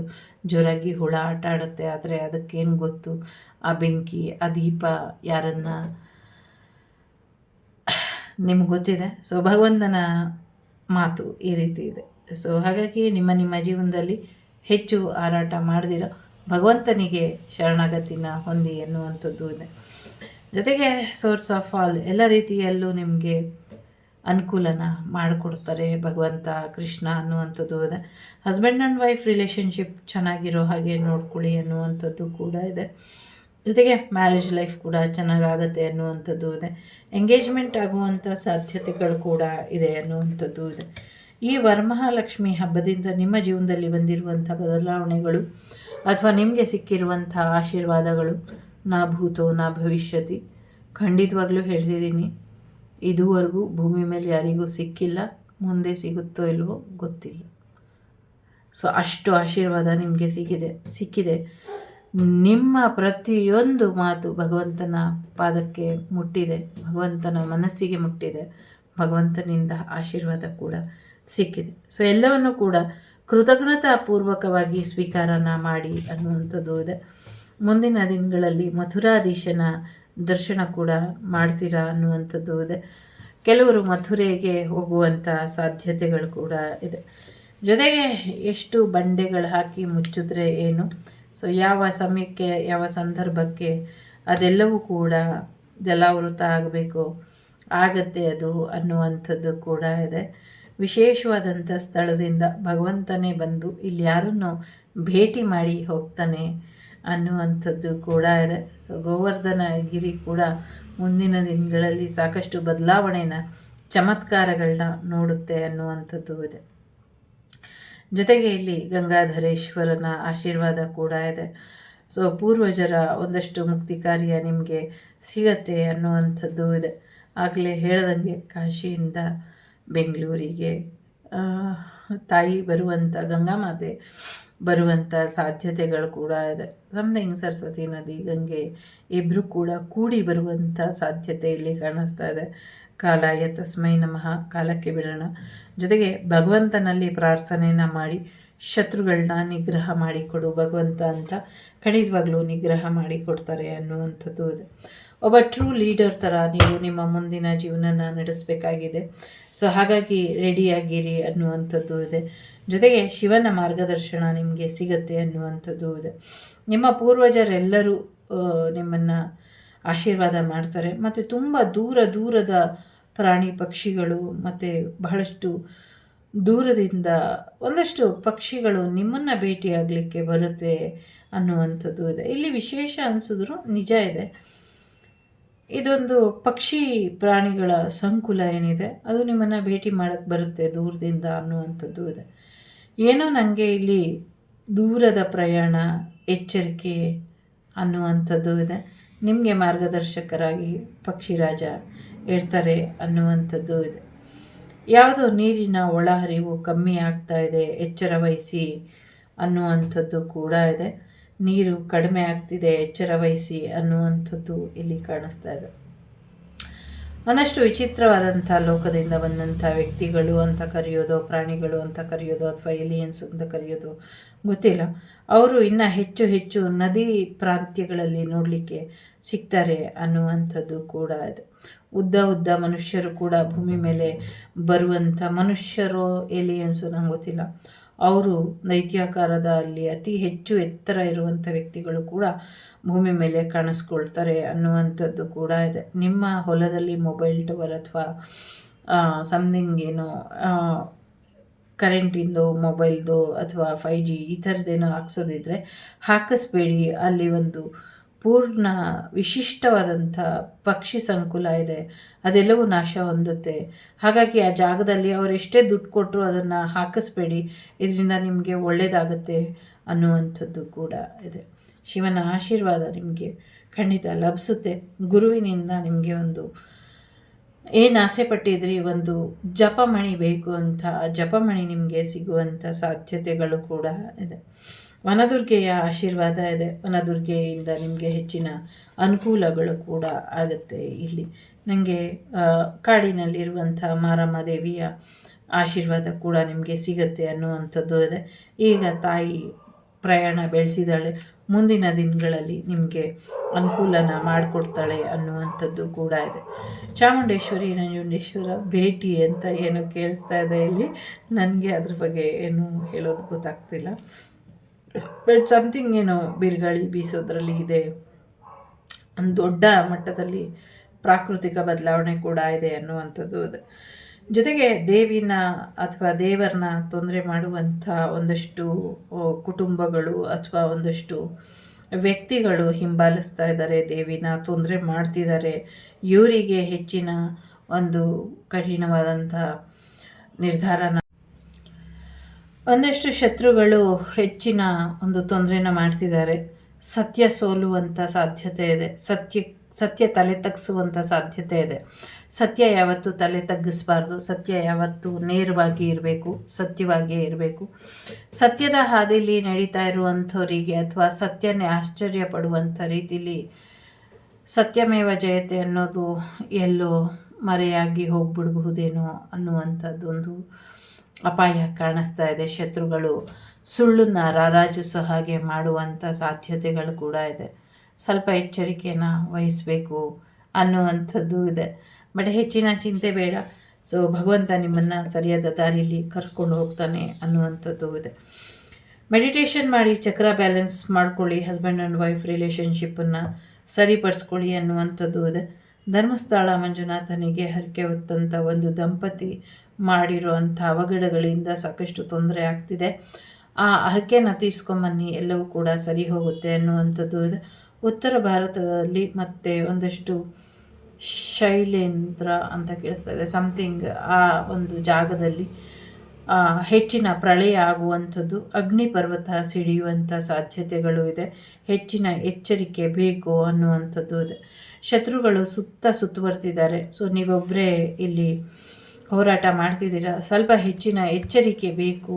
ಜೋರಾಗಿ ಹುಳ ಆಟ ಆಡುತ್ತೆ. ಆದರೆ ಅದಕ್ಕೇನು ಗೊತ್ತು, ಆ ಬೆಂಕಿ, ಆ ದೀಪ ಯಾರನ್ನು ನಿಮ್ಗೆ ಗೊತ್ತಿದೆ. ಸೊ ಭಗವಂತನ ಮಾತು ಈ ರೀತಿ ಇದೆ. ಸೊ ಹಾಗಾಗಿ ನಿಮ್ಮ ಜೀವನದಲ್ಲಿ ಹೆಚ್ಚು ಹಾರಾಟ ಮಾಡ್ದಿರ ಭಗವಂತನಿಗೆ ಶರಣಾಗತಿನ ಹೊಂದಿ ಎನ್ನುವಂಥದ್ದು ಇದೆ. ಜೊತೆಗೆ ಸೋರ್ಸ್ ಆಫ್ ಆಲ್ ಎಲ್ಲ ರೀತಿಯಲ್ಲೂ ನಿಮಗೆ ಅನುಕೂಲನ ಮಾಡಿಕೊಡ್ತಾರೆ ಭಗವಂತ, ಕೃಷ್ಣ ಅನ್ನುವಂಥದ್ದು ಇದೆ. ಹಸ್ಬೆಂಡ್ ಆ್ಯಂಡ್ ವೈಫ್ ರಿಲೇಷನ್ಶಿಪ್ ಚೆನ್ನಾಗಿರೋ ಹಾಗೆ ನೋಡ್ಕೊಳ್ಳಿ ಅನ್ನುವಂಥದ್ದು ಕೂಡ ಇದೆ. ಜೊತೆಗೆ ಮ್ಯಾರೇಜ್ ಲೈಫ್ ಕೂಡ ಚೆನ್ನಾಗಾಗತ್ತೆ ಅನ್ನುವಂಥದ್ದು ಇದೆ. ಎಂಗೇಜ್ಮೆಂಟ್ ಆಗುವಂಥ ಸಾಧ್ಯತೆಗಳು ಕೂಡ ಇದೆ ಅನ್ನುವಂಥದ್ದು ಇದೆ. ಈ ವರಮಹಾಲಕ್ಷ್ಮಿ ಹಬ್ಬದಿಂದ ನಿಮ್ಮ ಜೀವನದಲ್ಲಿ ಬಂದಿರುವಂಥ ಬದಲಾವಣೆಗಳು ಅಥವಾ ನಿಮಗೆ ಸಿಕ್ಕಿರುವಂಥ ಆಶೀರ್ವಾದಗಳು ನಾ ಭೂತೋ ನಾ ಭವಿಷ್ಯತಿ, ಖಂಡಿತವಾಗ್ಲೂ ಹೇಳ್ತಿದ್ದೀನಿ, ಇದುವರೆಗೂ ಭೂಮಿ ಮೇಲೆ ಯಾರಿಗೂ ಸಿಕ್ಕಿಲ್ಲ, ಮುಂದೆ ಸಿಗುತ್ತೋ ಇಲ್ವೋ ಗೊತ್ತಿಲ್ಲ. ಸೊ ಅಷ್ಟು ಆಶೀರ್ವಾದ ನಿಮಗೆ ಸಿಕ್ಕಿದೆ. ನಿಮ್ಮ ಪ್ರತಿಯೊಂದು ಮಾತು ಭಗವಂತನ ಪಾದಕ್ಕೆ ಮುಟ್ಟಿದೆ, ಭಗವಂತನ ಮನಸ್ಸಿಗೆ ಮುಟ್ಟಿದೆ, ಭಗವಂತನಿಂದ ಆಶೀರ್ವಾದ ಕೂಡ ಸಿಕ್ಕಿದೆ. ಸೊ ಎಲ್ಲವನ್ನು ಕೂಡ ಕೃತಜ್ಞತಾಪೂರ್ವಕವಾಗಿ ಸ್ವೀಕಾರನ ಮಾಡಿ ಅನ್ನುವಂಥದ್ದು ಇದೆ. ಮುಂದಿನ ದಿನಗಳಲ್ಲಿ ಮಥುರಾಧೀಶನ ದರ್ಶನ ಕೂಡ ಮಾಡ್ತೀರಾ ಅನ್ನುವಂಥದ್ದು ಇದೆ. ಕೆಲವರು ಮಥುರೆಗೆ ಹೋಗುವಂಥ ಸಾಧ್ಯತೆಗಳು ಕೂಡ ಇದೆ. ಜೊತೆಗೆ ಎಷ್ಟು ಬಂಡೆಗಳು ಹಾಕಿ ಮುಚ್ಚಿದ್ರೆ ಏನು, ಸೊ ಯಾವ ಸಮಯಕ್ಕೆ ಯಾವ ಸಂದರ್ಭಕ್ಕೆ ಅದೆಲ್ಲವೂ ಕೂಡ ಜಲಾವೃತ ಆಗಬೇಕು, ಆಗತ್ತೆ ಅದು ಅನ್ನುವಂಥದ್ದು ಕೂಡ ಇದೆ. ವಿಶೇಷವಾದಂಥ ಸ್ಥಳದಿಂದ ಭಗವಂತನೇ ಬಂದು ಇಲ್ಲಿ ಯಾರನ್ನು ಭೇಟಿ ಮಾಡಿ ಹೋಗ್ತಾನೆ ಅನ್ನುವಂಥದ್ದು ಕೂಡ ಇದೆ. ಸೊ ಗೋವರ್ಧನ ಗಿರಿ ಕೂಡ ಮುಂದಿನ ದಿನಗಳಲ್ಲಿ ಸಾಕಷ್ಟು ಬದಲಾವಣೆನ, ಚಮತ್ಕಾರಗಳನ್ನ ನೋಡುತ್ತೆ ಅನ್ನುವಂಥದ್ದು ಇದೆ. ಜೊತೆಗೆ ಇಲ್ಲಿ ಗಂಗಾಧರೇಶ್ವರನ ಆಶೀರ್ವಾದ ಕೂಡ ಇದೆ. ಸೊ ಪೂರ್ವಜರ ಒಂದಷ್ಟು ಮುಕ್ತಿ ಕಾರ್ಯ ನಿಮಗೆ ಸಿಗತ್ತೆ ಅನ್ನುವಂಥದ್ದು ಇದೆ. ಆಗಲೇ ಹೇಳ್ದಂಗೆ ಕಾಶಿಯಿಂದ ಬೆಂಗಳೂರಿಗೆ ತಾಯಿ ಬರುವಂಥ, ಗಂಗಾಮಾತೆ ಬರುವಂಥ ಸಾಧ್ಯತೆಗಳು ಕೂಡ ಇದೆ. ಸಮಥಿಂಗ್ ಸರಸ್ವತಿ ನದಿ, ಗಂಗೆ ಇಬ್ಬರು ಕೂಡ ಕೂಡಿ ಬರುವಂಥ ಸಾಧ್ಯತೆ ಇಲ್ಲಿ ಕಾಣಿಸ್ತಾ ಇದೆ. ಕಾಲಾಯ ತಸ್ಮೈ ನಮಃ, ಕಾಲಕ್ಕೆ ಬಿಡೋಣ. ಜೊತೆಗೆ ಭಗವಂತನಲ್ಲಿ ಪ್ರಾರ್ಥನೆಯನ್ನು ಮಾಡಿ ಶತ್ರುಗಳನ್ನ ನಿಗ್ರಹ ಮಾಡಿಕೊಡು ಭಗವಂತ ಅಂತ ಖಂಡಿತವಾಗ್ಲೂ ನಿಗ್ರಹ ಮಾಡಿಕೊಡ್ತಾರೆ ಅನ್ನುವಂಥದ್ದು ಇದೆ. ಒಬ್ಬ ಟ್ರೂ ಲೀಡರ್ ಥರ ನೀವು ನಿಮ್ಮ ಮುಂದಿನ ಜೀವನನ ನಡೆಸಬೇಕಾಗಿದೆ. ಸೊ ಹಾಗಾಗಿ ರೆಡಿಯಾಗಿರಿ ಅನ್ನುವಂಥದ್ದು ಇದೆ. ಜೊತೆಗೆ ಶಿವನ ಮಾರ್ಗದರ್ಶನ ನಿಮಗೆ ಸಿಗತ್ತೆ ಅನ್ನುವಂಥದ್ದು ಇದೆ. ನಿಮ್ಮ ಪೂರ್ವಜರೆಲ್ಲರೂ ನಿಮ್ಮನ್ನು ಆಶೀರ್ವಾದ ಮಾಡ್ತಾರೆ. ಮತ್ತು ತುಂಬ ದೂರದ ಪ್ರಾಣಿ ಪಕ್ಷಿಗಳು ಮತ್ತು ಬಹಳಷ್ಟು ದೂರದಿಂದ ಒಂದಷ್ಟು ಪಕ್ಷಿಗಳು ನಿಮ್ಮನ್ನು ಭೇಟಿಯಾಗಲಿಕ್ಕೆ ಬರುತ್ತೆ ಅನ್ನುವಂಥದ್ದು ಇದೆ. ಇಲ್ಲಿ ವಿಶೇಷ ಅನಿಸಿದ್ರು ನಿಜ ಇದೆ. ಇದೊಂದು ಪಕ್ಷಿ ಪ್ರಾಣಿಗಳ ಸಂಕುಲ ಏನಿದೆ ಅದು ನಿಮ್ಮನ್ನು ಭೇಟಿ ಮಾಡೋಕ್ಕೆ ಬರುತ್ತೆ ದೂರದಿಂದ ಅನ್ನುವಂಥದ್ದು ಇದೆ. ಏನೋ ನನಗೆ ಇಲ್ಲಿ ದೂರದ ಪ್ರಯಾಣ, ಎಚ್ಚರಿಕೆ ಅನ್ನುವಂಥದ್ದು ಇದೆ. ನಿಮಗೆ ಮಾರ್ಗದರ್ಶಕರಾಗಿ ಪಕ್ಷಿರಾಜ ಇರ್ತಾರೆ ಅನ್ನುವಂಥದ್ದು ಇದೆ. ಯಾವುದೋ ನೀರಿನ ಒಳಹರಿವು ಕಮ್ಮಿ ಆಗ್ತಾ ಇದೆ, ಎಚ್ಚರ ವಹಿಸಿ ಅನ್ನುವಂಥದ್ದು ಕೂಡ ಇದೆ. ನೀರು ಕಡಿಮೆ ಆಗ್ತಿದೆ, ಎಚ್ಚರ ವಹಿಸಿ ಅನ್ನುವಂಥದ್ದು ಇಲ್ಲಿ ಕಾಣಿಸ್ತಾ ಇದೆ. ಒಂದಷ್ಟು ವಿಚಿತ್ರವಾದಂಥ ಲೋಕದಿಂದ ಬಂದಂಥ ವ್ಯಕ್ತಿಗಳು ಅಂತ ಕರೆಯೋದು, ಪ್ರಾಣಿಗಳು ಅಂತ ಕರೆಯೋದು, ಅಥವಾ ಏಲಿಯನ್ಸ್ ಅಂತ ಕರೆಯೋದು ಗೊತ್ತಿಲ್ಲ. ಅವರು ಇನ್ನೂ ಹೆಚ್ಚು ನದಿ ಪ್ರಾಂತ್ಯಗಳಲ್ಲಿ ನೋಡಲಿಕ್ಕೆ ಸಿಗ್ತಾರೆ ಅನ್ನುವಂಥದ್ದು ಕೂಡ ಇದೆ. ಉದ್ದ ಮನುಷ್ಯರು ಕೂಡ ಭೂಮಿ ಮೇಲೆ ಬರುವಂಥ ಮನುಷ್ಯರು, ಏಲಿಯನ್ಸು ನಂಗೆ ಗೊತ್ತಿಲ್ಲ, ಅವರು ದೈತ್ಯಾಕಾರದ ಅಲ್ಲಿ ಅತಿ ಹೆಚ್ಚು ಎತ್ತರ ಇರುವಂಥ ವ್ಯಕ್ತಿಗಳು ಕೂಡ ಭೂಮಿ ಮೇಲೆ ಕಾಣಿಸ್ಕೊಳ್ತಾರೆ ಅನ್ನುವಂಥದ್ದು ಕೂಡ ಇದೆ. ನಿಮ್ಮ ಹೊಲದಲ್ಲಿ ಮೊಬೈಲ್ ಟವರ್ ಅಥವಾ ಸಮಥಿಂಗ್ ಏನೋ ಕರೆಂಟಿಂದು ಮೊಬೈಲ್ದು ಅಥವಾ 5G ಈ ಥರದ್ದೇನೋ ಹಾಕ್ಸೋದಿದ್ರೆ ಹಾಕಿಸ್ಬೇಡಿ. ಅಲ್ಲಿ ಒಂದು ಪೂರ್ಣ ವಿಶಿಷ್ಟವಾದಂಥ ಪಕ್ಷಿ ಸಂಕುಲ ಇದೆ, ಅದೆಲ್ಲವೂ ನಾಶ ಹೊಂದುತ್ತೆ. ಹಾಗಾಗಿ ಆ ಜಾಗದಲ್ಲಿ ಅವರೆಷ್ಟೇ ದುಡ್ಡು ಕೊಟ್ಟರು ಅದನ್ನು ಹಾಕಿಸ್ಬೇಡಿ, ಇದರಿಂದ ನಿಮಗೆ ಒಳ್ಳೆಯದಾಗುತ್ತೆ ಅನ್ನುವಂಥದ್ದು ಕೂಡ ಇದೆ. ಶಿವನ ಆಶೀರ್ವಾದ ನಿಮಗೆ ಖಂಡಿತ ಲಭಿಸುತ್ತೆ. ಗುರುವಿನಿಂದ ನಿಮಗೆ ಒಂದು ಏನು ಆಸೆ ಪಟ್ಟಿದ್ರಿ, ಒಂದು ಜಪಮಣಿ ಬೇಕು ಅಂತ ಜಪಮಣಿ ನಿಮಗೆ ಸಿಗುವಂಥ ಸಾಧ್ಯತೆಗಳು ಕೂಡ ಇದೆ. ವನದುರ್ಗೆಯ ಆಶೀರ್ವಾದ ಇದೆ. ವನದುರ್ಗೆಯಿಂದ ನಿಮಗೆ ಹೆಚ್ಚಿನ ಅನುಕೂಲಗಳು ಕೂಡ ಆಗುತ್ತೆ. ಇಲ್ಲಿ ನನಗೆ ಕಾಡಿನಲ್ಲಿರುವಂಥ ಮಾರಮ್ಮ ದೇವಿಯ ಆಶೀರ್ವಾದ ಕೂಡ ನಿಮಗೆ ಸಿಗುತ್ತೆ ಅನ್ನುವಂಥದ್ದು ಇದೆ. ಈಗ ತಾಯಿ ಪ್ರಯಾಣ ಬೆಳೆಸಿದಾಳೆ, ಮುಂದಿನ ದಿನಗಳಲ್ಲಿ ನಿಮಗೆ ಅನುಕೂಲನ ಮಾಡಿಕೊಡ್ತಾಳೆ ಅನ್ನುವಂಥದ್ದು ಕೂಡ ಇದೆ. ಚಾಮುಂಡೇಶ್ವರಿ ನಂಜುಂಡೇಶ್ವರ ಭೇಟಿ ಅಂತ ಏನು ಕೇಳಿಸ್ತಾ ಇದೆ ಇಲ್ಲಿ, ನನಗೆ ಅದ್ರ ಬಗ್ಗೆ ಏನು ಹೇಳೋದು ಗೊತ್ತಾಗ್ತಿಲ್ಲ. ಬಟ್ ಸಮಥಿಂಗ್ ಏನೋ ಬಿರುಗಾಳಿ ಬೀಸೋದ್ರಲ್ಲಿ ಇದೆ, ಒಂದು ದೊಡ್ಡ ಮಟ್ಟದಲ್ಲಿ ಪ್ರಾಕೃತಿಕ ಬದಲಾವಣೆ ಕೂಡ ಇದೆ ಅನ್ನುವಂಥದ್ದು ಇದೆ. ಜೊತೆಗೆ ದೇವಿನ ಅಥವಾ ದೇವರನ್ನ ತೊಂದರೆ ಮಾಡುವಂಥ ಒಂದಷ್ಟು ಕುಟುಂಬಗಳು ಅಥವಾ ಒಂದಷ್ಟು ವ್ಯಕ್ತಿಗಳು ಹಿಂಬಾಲಿಸ್ತಾ ಇದ್ದಾರೆ, ದೇವಿನ ತೊಂದರೆ ಮಾಡ್ತಿದ್ದಾರೆ. ಇವರಿಗೆ ಹೆಚ್ಚಿನ ಒಂದು ಕಠಿಣವಾದಂಥ ನಿರ್ಧಾರನ, ಒಂದಷ್ಟು ಶತ್ರುಗಳು ಹೆಚ್ಚಿನ ಒಂದು ತೊಂದರೆನ ಮಾಡ್ತಿದ್ದಾರೆ. ಸತ್ಯ ಸೋಲುವಂಥ ಸಾಧ್ಯತೆ ಇದೆ, ಸತ್ಯ ತಲೆ ತಗ್ಗಿಸುವಂಥ ಸಾಧ್ಯತೆ ಇದೆ. ಸತ್ಯ ಯಾವತ್ತೂ ತಲೆ ತಗ್ಗಿಸಬಾರ್ದು, ಸತ್ಯ ಯಾವತ್ತೂ ನೇರವಾಗಿ ಇರಬೇಕು, ಸತ್ಯವಾಗಿಯೇ ಇರಬೇಕು. ಸತ್ಯದ ಹಾದಿಲಿ ನಡೀತಾ ಇರುವಂಥವರಿಗೆ ಅಥವಾ ಸತ್ಯನೇ ಆಶ್ಚರ್ಯ ಪಡುವಂಥ ರೀತಿಲಿ ಸತ್ಯಮೇವ ಜಯತೆ ಅನ್ನೋದು ಎಲ್ಲೋ ಮರೆಯಾಗಿ ಹೋಗ್ಬಿಡಬಹುದೇನೋ ಅನ್ನುವಂಥದ್ದೊಂದು ಅಪಾಯ ಕಾಣಿಸ್ತಾ ಇದೆ. ಶತ್ರುಗಳು ಸುಳ್ಳನ್ನು ರಾರಾಜಿಸೋ ಹಾಗೆ ಮಾಡುವಂಥ ಸಾಧ್ಯತೆಗಳು ಕೂಡ ಇದೆ. ಸ್ವಲ್ಪ ಎಚ್ಚರಿಕೆಯನ್ನು ವಹಿಸಬೇಕು ಅನ್ನುವಂಥದ್ದು ಇದೆ. ಬಟ್ ಹೆಚ್ಚಿನ ಚಿಂತೆ ಬೇಡ. ಸೊ ಭಗವಂತ ನಿಮ್ಮನ್ನು ಸರಿಯಾದ ದಾರಿಯಲ್ಲಿ ಕರ್ಕೊಂಡು ಹೋಗ್ತಾನೆ ಅನ್ನುವಂಥದ್ದು ಇದೆ. ಮೆಡಿಟೇಷನ್ ಮಾಡಿ ಚಕ್ರ ಬ್ಯಾಲೆನ್ಸ್ ಮಾಡ್ಕೊಳ್ಳಿ, ಹಸ್ಬೆಂಡ್ ಆ್ಯಂಡ್ ವೈಫ್ ರಿಲೇಷನ್ಶಿಪ್ಪನ್ನು ಸರಿಪಡಿಸ್ಕೊಳ್ಳಿ ಅನ್ನುವಂಥದ್ದು ಇದೆ. ಧರ್ಮಸ್ಥಳ ಮಂಜುನಾಥನಿಗೆ ಹರಕೆ ಹೊತ್ತಂಥ ಒಂದು ದಂಪತಿ ಮಾಡಿರುವಂಥ ಅವಘಡಗಳಿಂದ ಸಾಕಷ್ಟು ತೊಂದರೆ ಆಗ್ತಿದೆ. ಆ ಹರಕೆನ ತೀರ್ಸ್ಕೊಂಬನ್ನಿ, ಎಲ್ಲವೂ ಕೂಡ ಸರಿ ಹೋಗುತ್ತೆ ಅನ್ನುವಂಥದ್ದು ಇದೆ. ಉತ್ತರ ಭಾರತದಲ್ಲಿ ಮತ್ತು ಒಂದಷ್ಟು ಶೈಲೇಂದ್ರ ಅಂತ ಕೇಳಿಸ್ತಾ ಇದೆ, ಸಮಥಿಂಗ್ ಆ ಒಂದು ಜಾಗದಲ್ಲಿ ಹೆಚ್ಚಿನ ಪ್ರಳಯ ಆಗುವಂಥದ್ದು, ಅಗ್ನಿ ಪರ್ವತ ಸಿಡಿಯುವಂಥ ಸಾಧ್ಯತೆಗಳು ಇದೆ. ಹೆಚ್ಚಿನ ಎಚ್ಚರಿಕೆ ಬೇಕು ಅನ್ನುವಂಥದ್ದು ಇದೆ. ಶತ್ರುಗಳು ಸುತ್ತುವರ್ತಿದ್ದಾರೆ. ಸೊ ನೀವೊಬ್ಬರೇ ಇಲ್ಲಿ ಹೋರಾಟ ಮಾಡ್ತಿದ್ದೀರಾ, ಸ್ವಲ್ಪ ಹೆಚ್ಚಿನ ಎಚ್ಚರಿಕೆ ಬೇಕು.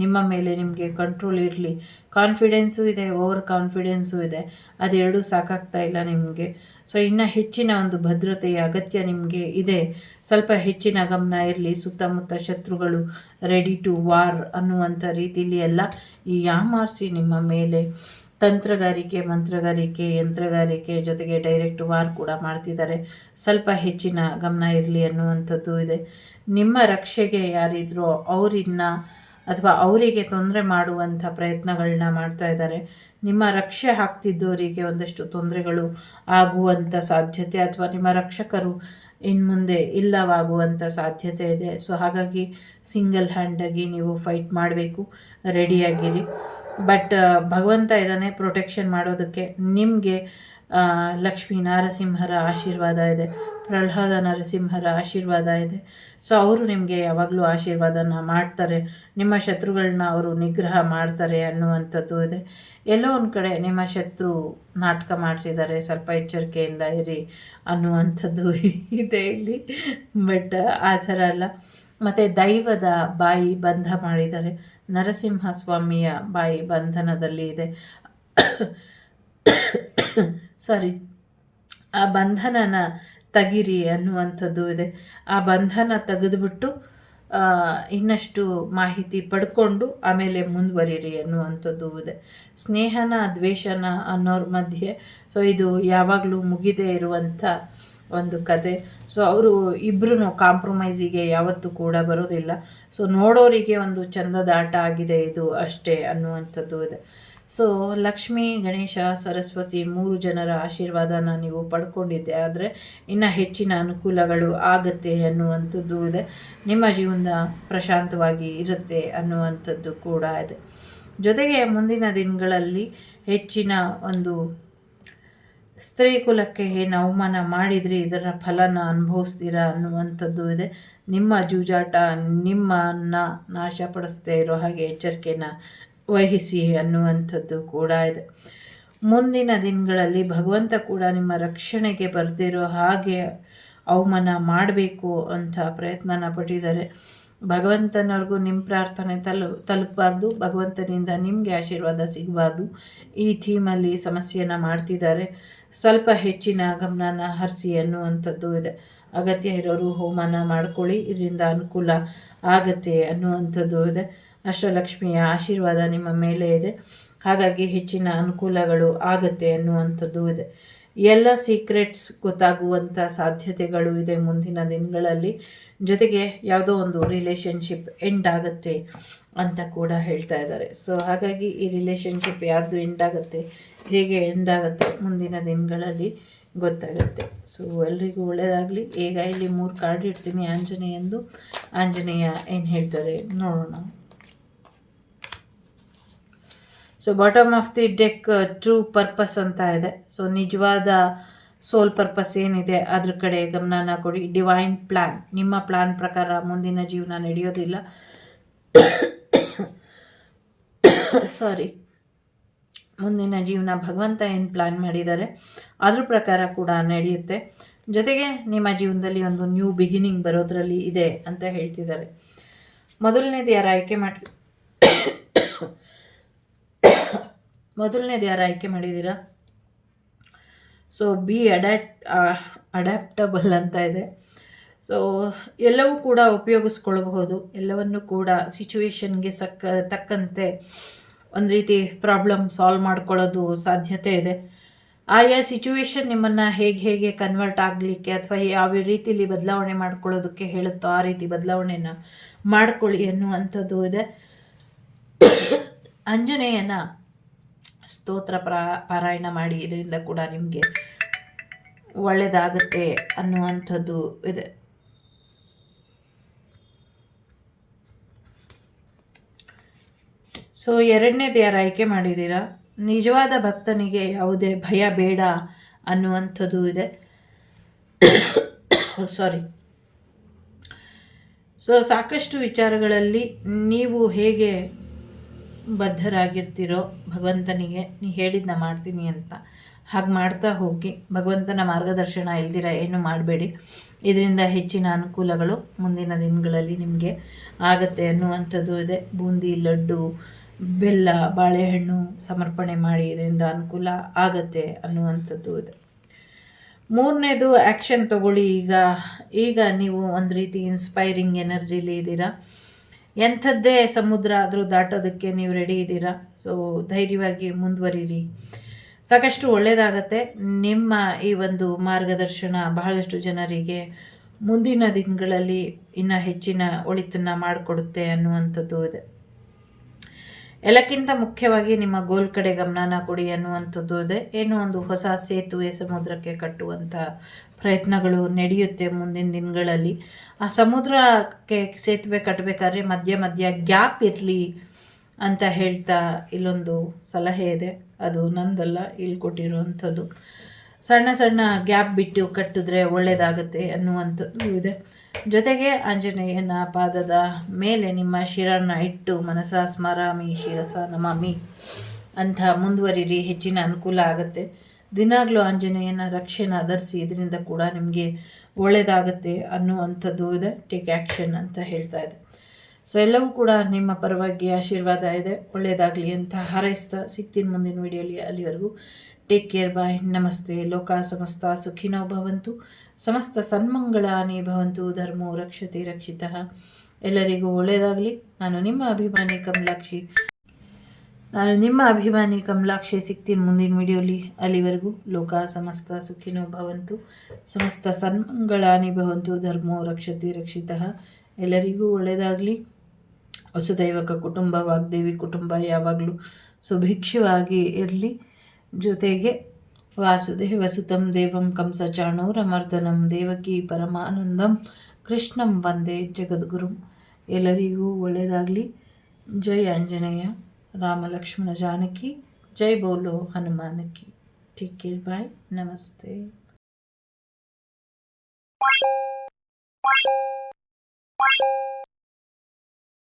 ನಿಮ್ಮ ಮೇಲೆ ನಿಮಗೆ ಕಂಟ್ರೋಲ್ ಇರಲಿ. ಕಾನ್ಫಿಡೆನ್ಸು ಇದೆ, ಓವರ್ ಕಾನ್ಫಿಡೆನ್ಸು ಇದೆ, ಅದೆರಡೂ ಸಾಕಾಗ್ತಾ ಇಲ್ಲ ನಿಮಗೆ. ಸೊ ಇನ್ನು ಹೆಚ್ಚಿನ ಒಂದು ಭದ್ರತೆಯ ಅಗತ್ಯ ನಿಮಗೆ ಇದೆ. ಸ್ವಲ್ಪ ಹೆಚ್ಚಿನ ಗಮನ ಇರಲಿ. ಸುತ್ತಮುತ್ತ ಶತ್ರುಗಳು ರೆಡಿ ಟು ವಾರ್ ಅನ್ನುವಂಥ ರೀತಿಯಲ್ಲಿ ಎಲ್ಲ ಈ ಯಾಮಾರಿಸಿ ನಿಮ್ಮ ಮೇಲೆ ತಂತ್ರಗಾರಿಕೆ, ಮಂತ್ರಗಾರಿಕೆ, ಯಂತ್ರಗಾರಿಕೆ ಜೊತೆಗೆ ಡೈರೆಕ್ಟ್ ವಾರ್ ಕೂಡ ಮಾಡ್ತಿದ್ದಾರೆ. ಸ್ವಲ್ಪ ಹೆಚ್ಚಿನ ಗಮನ ಇರಲಿ ಅನ್ನುವಂಥದ್ದು ಇದೆ. ನಿಮ್ಮ ರಕ್ಷೆಗೆ ಯಾರಿದ್ರೋ ಅವರನ್ನ ಅಥವಾ ಅವರಿಗೆ ತೊಂದರೆ ಮಾಡುವಂಥ ಪ್ರಯತ್ನಗಳನ್ನ ಮಾಡ್ತಾ ಇದ್ದಾರೆ. ನಿಮ್ಮ ರಕ್ಷೆ ಹಾಕ್ತಿದ್ದವರಿಗೆ ಒಂದಷ್ಟು ತೊಂದರೆಗಳು ಆಗುವಂಥ ಸಾಧ್ಯತೆ ಅಥವಾ ನಿಮ್ಮ ರಕ್ಷಕರು ಇನ್ನು ಮುಂದೆ ಇಲ್ಲವಾಗುವಂಥ ಸಾಧ್ಯತೆ ಇದೆ. ಸೊ ಹಾಗಾಗಿ ಸಿಂಗಲ್ ಹ್ಯಾಂಡಾಗಿ ನೀವು ಫೈಟ್ ಮಾಡಬೇಕು, ರೆಡಿಯಾಗಿರಿ. ಬಟ್ ಭಗವಂತ ಇದ್ದಾನೆ ಪ್ರೊಟೆಕ್ಷನ್ ಮಾಡೋದಕ್ಕೆ. ನಿಮಗೆ ಲಕ್ಷ್ಮೀ ನರಸಿಂಹರ ಆಶೀರ್ವಾದ ಇದೆ, ಪ್ರಹ್ಲಾದ ನರಸಿಂಹರ ಆಶೀರ್ವಾದ ಇದೆ. ಸೊ ಅವರು ನಿಮಗೆ ಯಾವಾಗಲೂ ಆಶೀರ್ವಾದನ ಮಾಡ್ತಾರೆ, ನಿಮ್ಮ ಶತ್ರುಗಳನ್ನ ಅವರು ನಿಗ್ರಹ ಮಾಡ್ತಾರೆ ಅನ್ನುವಂಥದ್ದು ಇದೆ. ಎಲ್ಲೋ ಒಂದು ಕಡೆ ನಿಮ್ಮ ಶತ್ರು ನಾಟಕ ಮಾಡ್ತಿದ್ದಾರೆ, ಸ್ವಲ್ಪ ಎಚ್ಚರಿಕೆಯಿಂದ ಇರಿ ಅನ್ನುವಂಥದ್ದು ಇದೆ ಇಲ್ಲಿ. ಬಟ್ ಆ ಥರ ಅಲ್ಲ. ಮತ್ತು ದೈವದ ಬಾಯಿ ಬಂಧ ಮಾಡಿದ್ದಾರೆ, ನರಸಿಂಹ ಸ್ವಾಮಿಯ ಬಾಯಿ ಬಂಧನದಲ್ಲಿ ಇದೆ. ಸಾರಿ, ಆ ಬಂಧನನ ತೆಗಿರಿ ಅನ್ನುವಂಥದ್ದು ಇದೆ. ಆ ಬಂಧನ ತೆಗೆದುಬಿಟ್ಟು ಇನ್ನಷ್ಟು ಮಾಹಿತಿ ಪಡ್ಕೊಂಡು ಆಮೇಲೆ ಮುಂದುವರಿರಿ ಅನ್ನುವಂಥದ್ದು ಇದೆ. ಸ್ನೇಹನ ದ್ವೇಷನ ಅನ್ನೋರ ಮಧ್ಯೆ ಸೊ ಇದು ಯಾವಾಗಲೂ ಮುಗಿದೇ ಇರುವಂಥ ಒಂದು ಕತೆ. ಸೊ ಅವರು ಇಬ್ಬರೂ ಕಾಂಪ್ರಮೈಸಿಗೆ ಯಾವತ್ತೂ ಕೂಡ ಬರೋದಿಲ್ಲ. ಸೊ ನೋಡೋರಿಗೆ ಒಂದು ಚಂದದ ಆಟ ಆಗಿದೆ ಇದು ಅಷ್ಟೇ ಅನ್ನುವಂಥದ್ದು ಇದೆ. ಸೊ ಲಕ್ಷ್ಮೀ, ಗಣೇಶ, ಸರಸ್ವತಿ 3 ಜನರ ಆಶೀರ್ವಾದನ ನೀವು ಪಡ್ಕೊಂಡಿದ್ದೆ ಆದರೆ ಇನ್ನು ಹೆಚ್ಚಿನ ಅನುಕೂಲಗಳು ಆಗುತ್ತೆ ಅನ್ನುವಂಥದ್ದು ಇದೆ. ನಿಮ್ಮ ಜೀವನ ಪ್ರಶಾಂತವಾಗಿ ಇರುತ್ತೆ ಅನ್ನುವಂಥದ್ದು ಕೂಡ ಇದೆ. ಜೊತೆಗೆ ಮುಂದಿನ ದಿನಗಳಲ್ಲಿ ಹೆಚ್ಚಿನ ಒಂದು ಸ್ತ್ರೀ ಕುಲಕ್ಕೆ ಏನು ಅವಮಾನ ಮಾಡಿದ್ರಿ ಇದರ ಫಲನ ಅನುಭವಿಸ್ತೀರಾ ಅನ್ನುವಂಥದ್ದು ಇದೆ. ನಿಮ್ಮ ಜೂಜಾಟ ನಿಮ್ಮನ್ನು ನಾಶಪಡಿಸದೇ ಇರೋ ಹಾಗೆ ಎಚ್ಚರಿಕೆನ ವಹಿಸಿ ಅನ್ನುವಂಥದ್ದು ಕೂಡ ಇದೆ. ಮುಂದಿನ ದಿನಗಳಲ್ಲಿ ಭಗವಂತ ಕೂಡ ನಿಮ್ಮ ರಕ್ಷಣೆಗೆ ಬರ್ದಿರೋ ಹಾಗೆ ಅವಮಾನ ಮಾಡಬೇಕು ಅಂತ ಪ್ರಯತ್ನನ ಪಟ್ಟಿದ್ದಾರೆ. ಭಗವಂತನವ್ರಿಗೂ ನಿಮ್ಮ ಪ್ರಾರ್ಥನೆ ತಲುಪಬಾರ್ದು, ಭಗವಂತನಿಂದ ನಿಮಗೆ ಆಶೀರ್ವಾದ ಸಿಗಬಾರ್ದು, ಈ ಥೀಮಲ್ಲಿ ಸಮಸ್ಯೆನ ಮಾಡ್ತಿದ್ದಾರೆ. ಸ್ವಲ್ಪ ಹೆಚ್ಚಿನ ಗಮನನ ಹರಿಸಿ ಅನ್ನುವಂಥದ್ದು ಇದೆ. ಅಗತ್ಯ ಇರೋರು ಹೋಮನ ಮಾಡ್ಕೊಳ್ಳಿ, ಇದರಿಂದ ಅನುಕೂಲ ಆಗತ್ತೆ ಅನ್ನುವಂಥದ್ದು ಇದೆ. ಅಷ್ಟಲಕ್ಷ್ಮಿಯ ಆಶೀರ್ವಾದ ನಿಮ್ಮ ಮೇಲೆ ಇದೆ, ಹಾಗಾಗಿ ಹೆಚ್ಚಿನ ಅನುಕೂಲಗಳು ಆಗತ್ತೆ ಅನ್ನುವಂಥದ್ದು ಇದೆ. ಎಲ್ಲ ಸೀಕ್ರೆಟ್ಸ್ ಗೊತ್ತಾಗುವಂಥ ಸಾಧ್ಯತೆಗಳು ಇದೆ ಮುಂದಿನ ದಿನಗಳಲ್ಲಿ. ಜೊತೆಗೆ ಯಾವುದೋ ಒಂದು ರಿಲೇಷನ್ಶಿಪ್ ಎಂಡ್ ಆಗುತ್ತೆ ಅಂತ ಕೂಡ ಹೇಳ್ತಾ ಇದ್ದಾರೆ. ಸೊ ಹಾಗಾಗಿ ಈ ರಿಲೇಷನ್ಶಿಪ್ ಯಾರ್ದು ಎಂಡ್ ಆಗುತ್ತೆ, ಹೇಗೆ ಎಂಡ್ ಆಗುತ್ತೆ ಮುಂದಿನ ದಿನಗಳಲ್ಲಿ ಗೊತ್ತಾಗುತ್ತೆ. ಸೊ ಎಲ್ರಿಗೂ ಒಳ್ಳೆಯದಾಗಲಿ. ಈಗ ಇಲ್ಲಿ 3 ಕಾರ್ಡ್ ಇಡ್ತೀನಿ ಆಂಜನೇಯಂದು. ಆಂಜನೇಯ ಏನು ಹೇಳ್ತಾರೆ ನೋಡೋಣ. So bottom of the deck true purpose ಅಂತ ಇದೆ. ಸೊ ನಿಜವಾದ ಸೋಲ್ ಪರ್ಪಸ್ ಏನಿದೆ ಅದ್ರ ಕಡೆ ಗಮನನ ಕೊಡಿ. ಡಿವೈನ್ ಪ್ಲ್ಯಾನ್, ನಿಮ್ಮ ಪ್ಲ್ಯಾನ್ ಪ್ರಕಾರ ಮುಂದಿನ ಜೀವನ ನಡೆಯೋದಿಲ್ಲ. ಮುಂದಿನ ಜೀವನ ಭಗವಂತ ಏನು ಪ್ಲ್ಯಾನ್ ಮಾಡಿದ್ದಾರೆ ಅದ್ರ ಪ್ರಕಾರ ಕೂಡ ನಡೆಯುತ್ತೆ. ಜೊತೆಗೆ ನಿಮ್ಮ ಜೀವನದಲ್ಲಿ ಒಂದು ನ್ಯೂ ಬಿಗಿನಿಂಗ್ ಬರೋದ್ರಲ್ಲಿ ಇದೆ ಅಂತ ಹೇಳ್ತಿದ್ದಾರೆ. ಮೊದಲನೇದು ಯಾರು ಆಯ್ಕೆ ಮಾಡಿದ್ದೀರಾ? ಸೊ ಬಿ ಅಡ್ಯಾಪ್ಟಬಲ್ ಅಂತ ಇದೆ. ಸೊ ಎಲ್ಲವೂ ಕೂಡ ಉಪಯೋಗಿಸ್ಕೊಳ್ಬಹುದು, ಎಲ್ಲವನ್ನು ಕೂಡ ಸಿಚುವೇಶನ್ಗೆ ತಕ್ಕಂತೆ ಒಂದು ರೀತಿ ಪ್ರಾಬ್ಲಮ್ ಸಾಲ್ವ್ ಮಾಡ್ಕೊಳ್ಳೋದು ಸಾಧ್ಯತೆ ಇದೆ. ಆಯಾ ಸಿಚುವೇಶನ್ ನಿಮ್ಮನ್ನು ಹೇಗೆ ಕನ್ವರ್ಟ್ ಆಗಲಿಕ್ಕೆ ಅಥವಾ ಯಾವ ರೀತಿಯಲ್ಲಿ ಬದಲಾವಣೆ ಮಾಡ್ಕೊಳ್ಳೋದಕ್ಕೆ ಹೇಳುತ್ತೋ ಆ ರೀತಿ ಬದಲಾವಣೆನ ಮಾಡ್ಕೊಳ್ಳಿ ಅನ್ನುವಂಥದ್ದು ಇದೆ. ಆಂಜನೇಯನ ಸ್ತೋತ್ರ ಪಾರಾಯಣ ಮಾಡಿ, ಇದರಿಂದ ಕೂಡ ನಿಮಗೆ ಒಳ್ಳೆಯದಾಗುತ್ತೆ ಅನ್ನುವಂಥದ್ದು ಇದೆ. ಸೊ ಎರಡನೇದು ಯಾರು ಆಯ್ಕೆ ಮಾಡಿದ್ದೀರಾ? ನಿಜವಾದ ಭಕ್ತನಿಗೆ ಯಾವುದೇ ಭಯ ಬೇಡ ಅನ್ನುವಂಥದ್ದು ಇದೆ. ಸೊ ಸಾಕಷ್ಟು ವಿಚಾರಗಳಲ್ಲಿ ನೀವು ಹೇಗೆ ಬದ್ಧರಾಗಿರ್ತೀರೋ ಭಗವಂತನಿಗೆ, ನೀ ಹೇಳಿದ್ನ ಮಾಡ್ತೀನಿ ಅಂತ ಹಾಗೆ ಮಾಡ್ತಾ ಹೋಗಿ. ಭಗವಂತನ ಮಾರ್ಗದರ್ಶನ ಇಲ್ದಿರ ಏನು ಮಾಡಬೇಡಿ, ಇದರಿಂದ ಹೆಚ್ಚಿನ ಅನುಕೂಲಗಳು ಮುಂದಿನ ದಿನಗಳಲ್ಲಿ ನಿಮಗೆ ಆಗತ್ತೆ ಅನ್ನುವಂಥದ್ದು ಇದೆ. ಬೂಂದಿ, ಲಡ್ಡು, ಬೆಲ್ಲ, ಬಾಳೆಹಣ್ಣು ಸಮರ್ಪಣೆ ಮಾಡಿ, ಇದರಿಂದ ಅನುಕೂಲ ಆಗತ್ತೆ ಅನ್ನುವಂಥದ್ದು ಇದೆ. ಮೂರನೇದು ಆ್ಯಕ್ಷನ್ ತಗೊಳ್ಳಿ. ಈಗ ನೀವು ಒಂದು ರೀತಿ ಇನ್ಸ್ಪೈರಿಂಗ್ ಎನರ್ಜಿಲಿ ಇದ್ದೀರಾ. ಎಂಥದ್ದೇ ಸಮುದ್ರ ಆದರೂ ದಾಟೋದಕ್ಕೆ ನೀವು ರೆಡಿ ಇದ್ದೀರಾ. ಸೊ ಧೈರ್ಯವಾಗಿ ಮುಂದುವರಿರಿ, ಸಾಕಷ್ಟು ಒಳ್ಳೆಯದಾಗತ್ತೆ. ನಿಮ್ಮ ಈ ಒಂದು ಮಾರ್ಗದರ್ಶನ ಬಹಳಷ್ಟು ಜನರಿಗೆ ಮುಂದಿನ ದಿನಗಳಲ್ಲಿ ಇನ್ನೂ ಹೆಚ್ಚಿನ ಒಳಿತನ್ನು ಮಾಡಿಕೊಡುತ್ತೆ ಅನ್ನುವಂಥದ್ದು ಇದೆ. ಎಲ್ಲಕ್ಕಿಂತ ಮುಖ್ಯವಾಗಿ ನಿಮ್ಮ ಗೋಲ್ ಕಡೆ ಗಮನನ ಕೊಡಿ ಅನ್ನುವಂಥದ್ದು ಇದೆ. ಏನೋ ಒಂದು ಹೊಸ ಸೇತುವೆ ಸಮುದ್ರಕ್ಕೆ ಕಟ್ಟುವಂಥ ಪ್ರಯತ್ನಗಳು ನಡೆಯುತ್ತೆ ಮುಂದಿನ ದಿನಗಳಲ್ಲಿ. ಆ ಸಮುದ್ರಕ್ಕೆ ಸೇತುವೆ ಕಟ್ಟಬೇಕಾದ್ರೆ ಮಧ್ಯ ಗ್ಯಾಪ್ ಇರಲಿ ಅಂತ ಹೇಳ್ತಾ ಇಲ್ಲೊಂದು ಸಲಹೆ ಇದೆ. ಅದು ನಂದಲ್ಲ, ಇಲ್ಲಿ ಕೊಟ್ಟಿರುವಂಥದ್ದು. ಸಣ್ಣ ಗ್ಯಾಪ್ ಬಿಟ್ಟು ಕಟ್ಟಿದ್ರೆ ಒಳ್ಳೆಯದಾಗತ್ತೆ ಅನ್ನುವಂಥದ್ದು ಇದೆ. ಜೊತೆಗೆ ಆಂಜನೇಯನ ಪಾದದ ಮೇಲೆ ನಿಮ್ಮ ಶಿರನ ಇಟ್ಟು ಮನಸ ಸ್ಮರಾಮಿ ಶಿರಸ ನಮಾಮಿ ಅಂತ ಮುಂದುವರಿರಿ, ಹೆಚ್ಚಿನ ಅನುಕೂಲ ಆಗುತ್ತೆ. ದಿನಾಗಲೂ ಆಂಜನೇಯನ ರಕ್ಷೆನ ಧರಿಸಿ, ಇದರಿಂದ ಕೂಡ ನಿಮಗೆ ಒಳ್ಳೆಯದಾಗತ್ತೆ ಅನ್ನುವಂಥದ್ದು ಇದೆ. ಟೇಕ್ ಆ್ಯಕ್ಷನ್ ಅಂತ ಹೇಳ್ತಾ ಇದೆ. ಸೊ ಎಲ್ಲವೂ ಕೂಡ ನಿಮ್ಮ ಪರವಾಗಿ ಆಶೀರ್ವಾದ ಇದೆ, ಒಳ್ಳೆಯದಾಗಲಿ ಅಂತ ಹಾರೈಸ್ತಾ ಸಿಗ್ತೀನಿ ಮುಂದಿನ ವಿಡಿಯೋಲಿ. ಅಲ್ಲಿವರೆಗೂ ಟೇಕ್ ಕೇರ್, ಬಾಯ್, ನಮಸ್ತೆ. ಲೋಕ ಸಮಸ್ತ ಸುಖಿನೋ ಭವಂತು, ಸಮಸ್ತ ಸನ್ಮಂಗಳಾನಿ ಭವಂತು, ಧರ್ಮೋ ರಕ್ಷತೆ ರಕ್ಷಿತಃ. ಎಲ್ಲರಿಗೂ ಒಳ್ಳೆಯದಾಗಲಿ. ನಾನು ನಿಮ್ಮ ಅಭಿಮಾನಿ ಕಮಲಾಕ್ಷಿ. ನಾನು ನಿಮ್ಮ ಅಭಿಮಾನಿ ಕಮಲಾಕ್ಷಿ ಸಿಗ್ತೀನಿ ಮುಂದಿನ ವಿಡಿಯೋಲಿ. ಅಲ್ಲಿವರೆಗೂ ಲೋಕ ಸಮಸ್ತ ಸುಖಿನೋ ಭವಂತು, ಸಮಸ್ತ ಸನ್ಮಂಗಳಾನಿ ಭವಂತು, ಧರ್ಮೋ ರಕ್ಷತಿ ರಕ್ಷಿತಃ. ಎಲ್ಲರಿಗೂ ಒಳ್ಳೆಯದಾಗಲಿ. ವಸುದೈವಕ ಕುಟುಂಬ, ವಾಗ್ದೇವಿ ಕುಟುಂಬ ಯಾವಾಗಲೂ ಸುಭಿಕ್ಷವಾಗಿ ಇರಲಿ. ಜೊತೆಗೆ ವಾಸುದೇವ ಸುತಂ ದೇವಂ ಕಂಸಚಾಣೂರಮರ್ದನಂ ದೇವಕಿ ಪರಮಾನಂದಂ ಕೃಷ್ಣಂ ವಂದೇ ಜಗದ್ಗುರುಂ. ಎಲ್ಲರಿಗೂ ಒಳ್ಳೆಯದಾಗಲಿ. ಜೈ ಆಂಜನೇಯ, ರಾಮ ಲಕ್ಷ್ಮಣ ಜಾನಕಿ, ಜೈ ಬೋಲೋ ಹನುಮಾನಕಿ. ಟೇಕ್ ಕೇರ್, ಬಾಯ್, ನಮಸ್ತೆ.